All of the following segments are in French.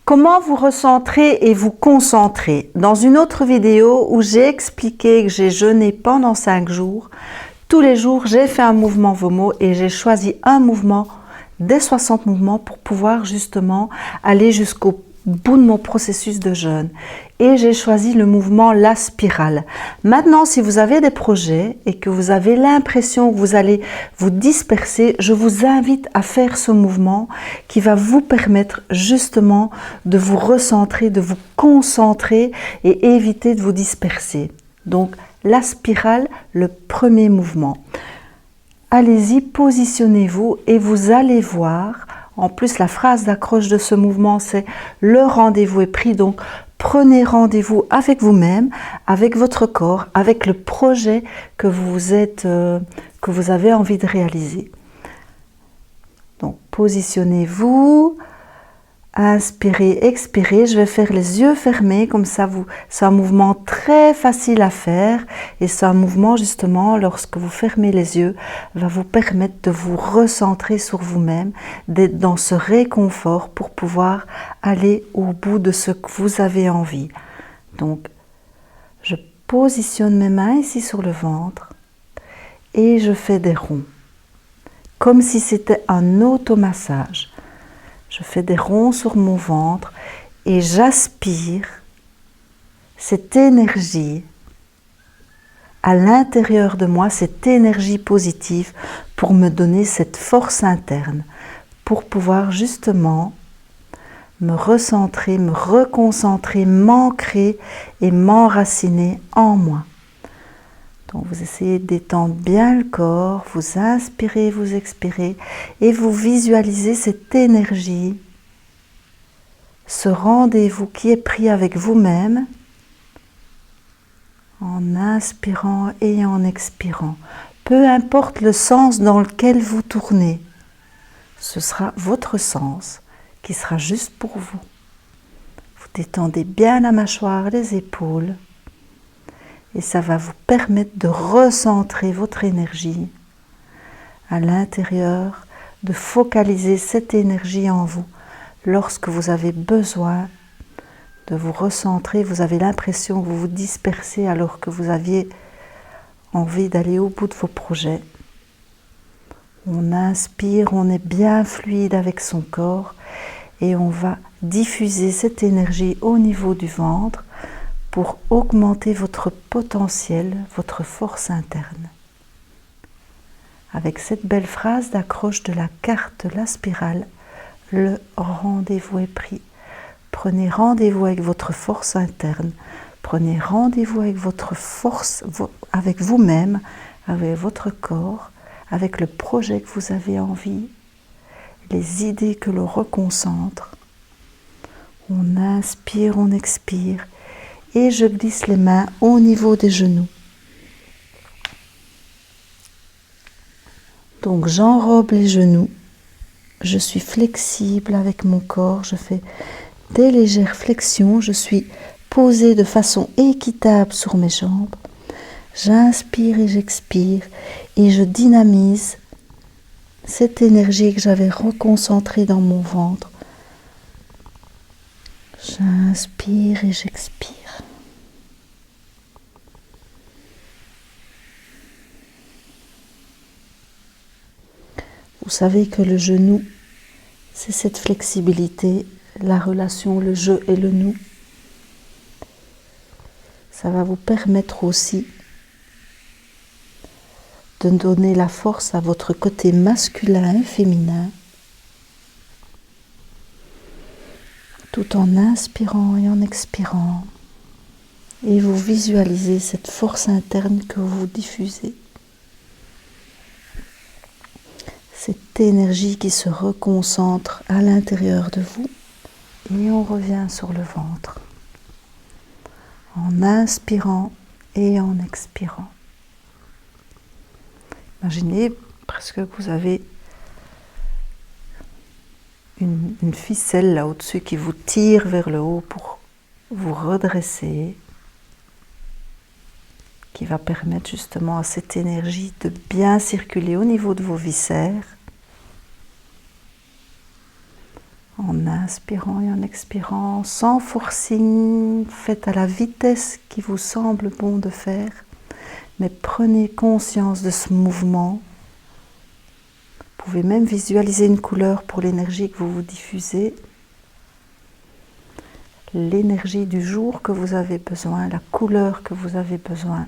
Comment vous recentrer et vous concentrer? Dans une autre vidéo où j'ai expliqué que j'ai jeûné pendant 5 jours, tous les jours j'ai fait un mouvement Vomo et j'ai choisi un mouvement des 60 mouvements pour pouvoir justement aller jusqu'au bout de mon processus de jeûne. Et j'ai choisi le mouvement La Spirale. Maintenant, si vous avez des projets et que vous avez l'impression que vous allez vous disperser, je vous invite à faire ce mouvement qui va vous permettre justement de vous recentrer, de vous concentrer et éviter de vous disperser. Donc, La Spirale, le premier mouvement. Allez-y, positionnez-vous et vous allez voir. En plus, la phrase d'accroche de ce mouvement, c'est « Le rendez-vous est pris ». Donc, prenez rendez-vous avec vous-même, avec votre corps, avec le projet que vous avez envie de réaliser. Donc, positionnez-vous. Inspirez, expirez, je vais faire les yeux fermés, comme ça c'est un mouvement très facile à faire et c'est un mouvement justement, lorsque vous fermez les yeux, va vous permettre de vous recentrer sur vous-même, d'être dans ce réconfort pour pouvoir aller au bout de ce que vous avez envie. Donc, je positionne mes mains ici sur le ventre et je fais des ronds, comme si c'était un automassage. Je fais des ronds sur mon ventre et j'aspire cette énergie à l'intérieur de moi, cette énergie positive pour me donner cette force interne, pour pouvoir justement me recentrer, me reconcentrer, m'ancrer et m'enraciner en moi. Donc vous essayez de détendre bien le corps, vous inspirez, vous expirez et vous visualisez cette énergie, ce rendez-vous qui est pris avec vous-même en inspirant et en expirant. Peu importe le sens dans lequel vous tournez, ce sera votre sens qui sera juste pour vous. Vous détendez bien la mâchoire, les épaules. Et ça va vous permettre de recentrer votre énergie à l'intérieur, de focaliser cette énergie en vous. Lorsque vous avez besoin de vous recentrer, vous avez l'impression que vous vous dispersez alors que vous aviez envie d'aller au bout de vos projets. On inspire, on est bien fluide avec son corps et on va diffuser cette énergie au niveau du ventre pour augmenter votre potentiel, votre force interne. Avec cette belle phrase d'accroche de la carte La Spirale, le rendez-vous est pris. Prenez rendez-vous avec votre force interne, prenez rendez-vous avec votre force, avec vous-même, avec votre corps, avec le projet que vous avez envie, les idées que l'on reconcentre. On inspire, on expire. Et je glisse les mains au niveau des genoux. Donc j'enrobe les genoux. Je suis flexible avec mon corps. Je fais des légères flexions. Je suis posée de façon équitable sur mes jambes. J'inspire et j'expire. Et je dynamise cette énergie que j'avais reconcentrée dans mon ventre. J'inspire et j'expire. Vous savez que le genou, c'est cette flexibilité, la relation, le je et le nous. Ça va vous permettre aussi de donner la force à votre côté masculin et féminin, tout en inspirant et en expirant. Et vous visualisez cette force interne que vous diffusez. Cette énergie qui se reconcentre à l'intérieur de vous. Et on revient sur le ventre. En inspirant et en expirant. Imaginez presque que vous avez une ficelle là au-dessus qui vous tire vers le haut pour vous redresser, qui va permettre justement à cette énergie de bien circuler au niveau de vos viscères. En inspirant et en expirant, sans forcing, faites à la vitesse qui vous semble bon de faire, mais prenez conscience de ce mouvement. Vous pouvez même visualiser une couleur pour l'énergie que vous diffusez, l'énergie du jour que vous avez besoin, la couleur que vous avez besoin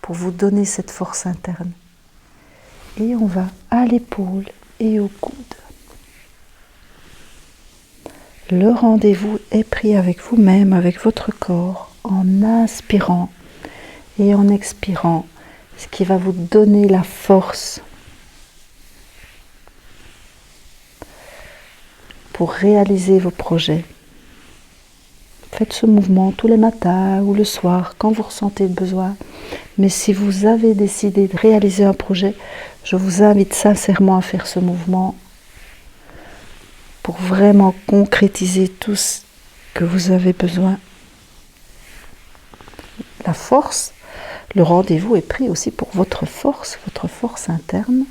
pour vous donner cette force interne. Et on va à l'épaule et au coude. Le rendez-vous est pris avec vous-même, avec votre corps, en inspirant et en expirant, ce qui va vous donner la force pour réaliser vos projets. Faites ce mouvement tous les matins ou le soir, quand vous ressentez le besoin. Mais si vous avez décidé de réaliser un projet, je vous invite sincèrement à faire ce mouvement pour vraiment concrétiser tout ce que vous avez besoin. La force, le rendez-vous est pris aussi pour votre force interne.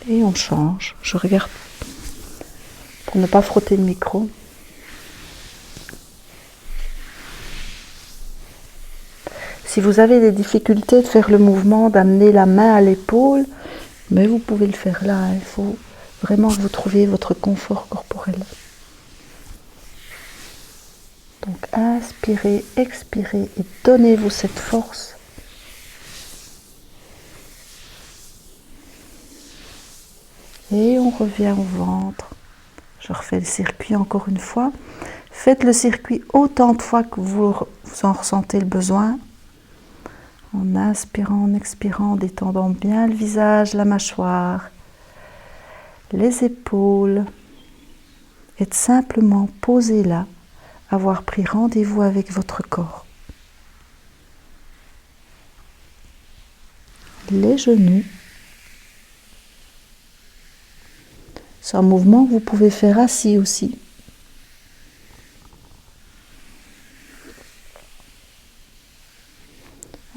Et on change. Je regarde pour ne pas frotter le micro. Si vous avez des difficultés de faire le mouvement, d'amener la main à l'épaule, mais vous pouvez le faire là. Il faut vraiment que vous trouviez votre confort corporel. Donc inspirez, expirez et donnez-vous cette force. Et on revient au ventre. Je refais le circuit encore une fois. Faites le circuit autant de fois que vous en ressentez le besoin. En inspirant, en expirant, en détendant bien le visage, la mâchoire, les épaules. Et simplement poser là, avoir pris rendez-vous avec votre corps. Les genoux. C'est un mouvement que vous pouvez faire assis aussi.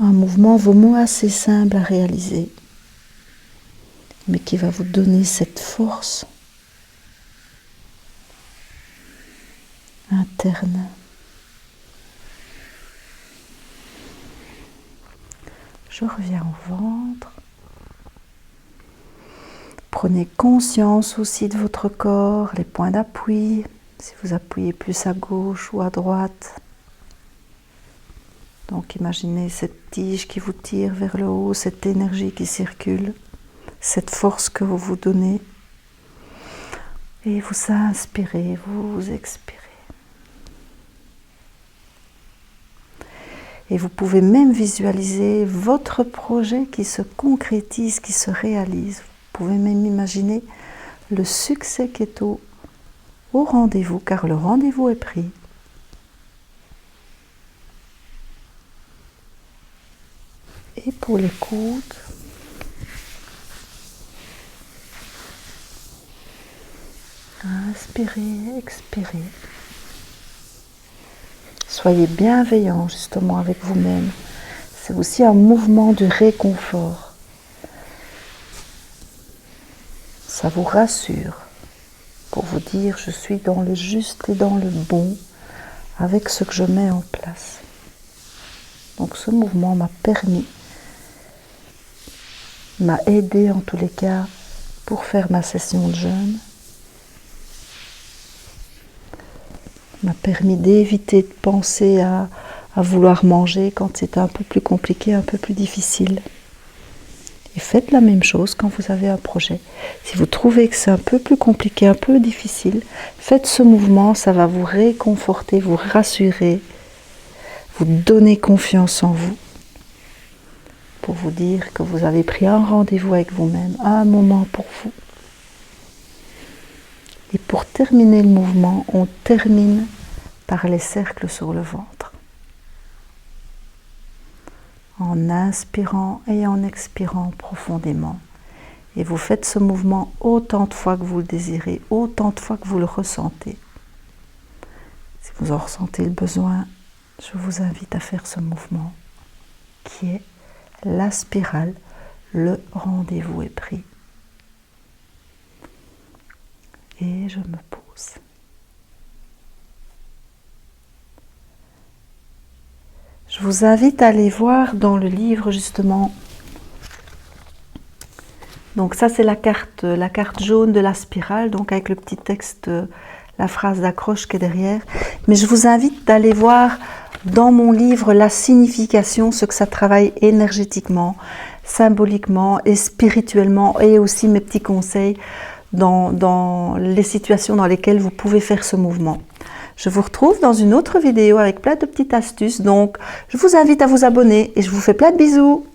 Un mouvement vraiment assez simple à réaliser, mais qui va vous donner cette force interne. Je reviens au ventre. Prenez conscience aussi de votre corps, les points d'appui, si vous appuyez plus à gauche ou à droite. Donc imaginez cette tige qui vous tire vers le haut, cette énergie qui circule, cette force que vous vous donnez. Et vous inspirez, vous expirez. Et vous pouvez même visualiser votre projet qui se concrétise, qui se réalise. Vous pouvez même imaginer le succès qui est au rendez-vous, car le rendez-vous est pris. Et pour les coudes, inspirez, expirez. Soyez bienveillant justement avec vous-même. C'est aussi un mouvement de réconfort. Ça vous rassure pour vous dire je suis dans le juste et dans le bon avec ce que je mets en place. Donc ce mouvement m'a aidé en tous les cas pour faire ma session de jeûne. M'a permis d'éviter de penser à vouloir manger quand c'est un peu plus compliqué, un peu plus difficile. Et faites la même chose quand vous avez un projet. Si vous trouvez que c'est un peu plus compliqué, un peu difficile, faites ce mouvement, ça va vous réconforter, vous rassurer, vous donner confiance en vous, pour vous dire que vous avez pris un rendez-vous avec vous-même, un moment pour vous. Et pour terminer le mouvement, on termine par les cercles sur le ventre. En inspirant et en expirant profondément. Et vous faites ce mouvement autant de fois que vous le désirez, autant de fois que vous le ressentez. Si vous en ressentez le besoin, je vous invite à faire ce mouvement qui est la spirale, le rendez-vous est pris. Et je me pose. Je vous invite à aller voir dans le livre justement. Donc ça c'est la carte jaune de la spirale, donc avec le petit texte, la phrase d'accroche qui est derrière. Mais je vous invite d'aller voir dans mon livre la signification, ce que ça travaille énergétiquement, symboliquement et spirituellement, et aussi mes petits conseils dans les situations dans lesquelles vous pouvez faire ce mouvement. Je vous retrouve dans une autre vidéo avec plein de petites astuces, donc je vous invite à vous abonner et je vous fais plein de bisous.